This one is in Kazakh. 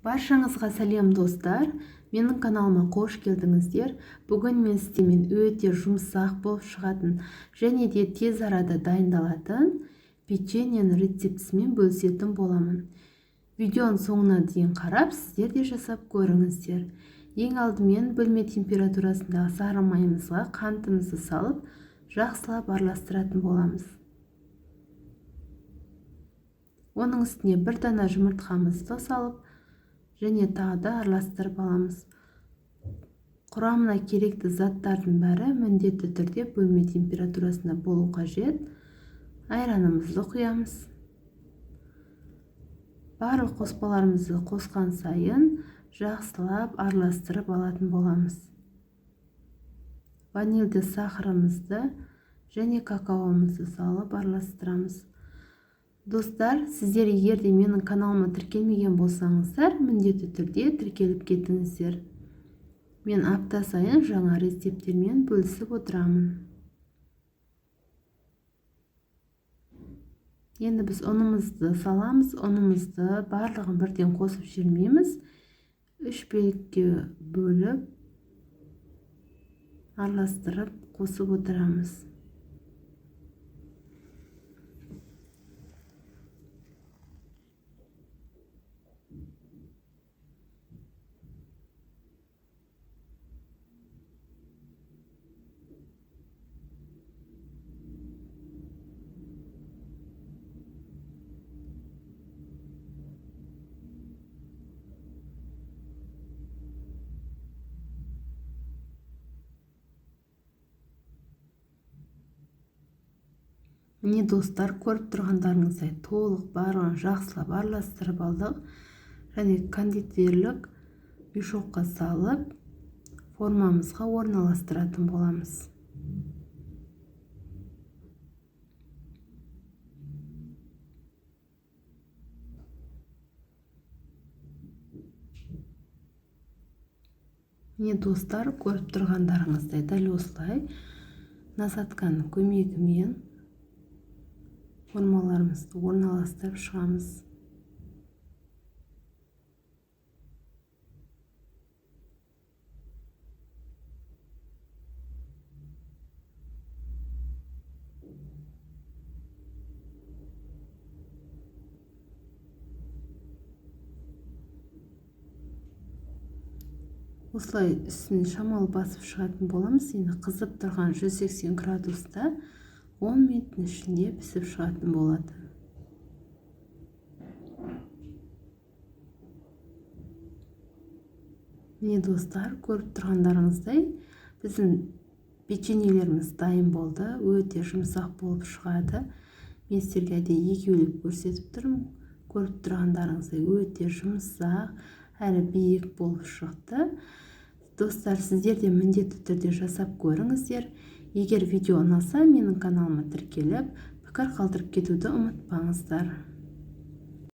Баршаңызға сәлем достар, менің каналыма қош келдіңіздер. Бүгін мен сіздермен өте жұмсақ болып шығатын және де тез арада дайындалатын печеньенің рецептісімен бөлісетін боламын. Видеоның соңына дейін қарап, сіздер де жасап көріңіздер. Ең алдымен бөлме температурасындағы сары майымызға қантымызды салып, жақсылап араластыратын боламыз. Оның үстіне бір дана жұмыртқамызды салып, және тағы да араластырып аламыз. Құрамына керекті заттардың бәрі міндетті түрде бөлме температурасында болу қажет. Айранымызды құямыз. Барлық қоспаларымызды қосқан сайын жақсылап араластырып алатын боламыз. Ванильді сахарымызды және какаомызды салып араластырамыз. Достар, сіздер егер де менің каналыма тіркелмеген болсаңыздар, міндетті түрде тіркеліп кетіңіздер. Мен апта сайын жаңа рецепттермен бөлісіп отырамын. Енді біз ұнымызды саламыз. Ұнымызды барлығын бірден қосып жібермейміз. 3 бөлікке бөліп, араластырып қосып отырамыз. Міне достар, көріп тұрғандарыңыздай толық барлығын жақсылап араластырып алдық. Және кондитерлік мешокқа салып, формамызға орналастыратын боламыз. Міне достар, көріп тұрғандарыңыздай дәл осылай насатканың көмегімен формаларымызды орналастырып шығамыз. Осылай үстін шамалы басып шығатын боламыз. Енді қызып тұрған 180 градуста 10 минуттың ішінде пісіп шығатын болады. Міне достар, көріп тұрғандарыңыздай біздің печеньелеріміз дайын болды. Өте жұмсақ болып шығады. Мен сіздерге екеулеп көрсетіп тұрмын. Көріп тұрғандарыңыздай өте жұмсақ әрі биік болып шықты. Достар, сіздер де міндетті түрде жасап көріңіздер. Егер видео ұнаса, менің каналыма тіркеліп, пікір қалдырып кетуді ұмытпаңыздар.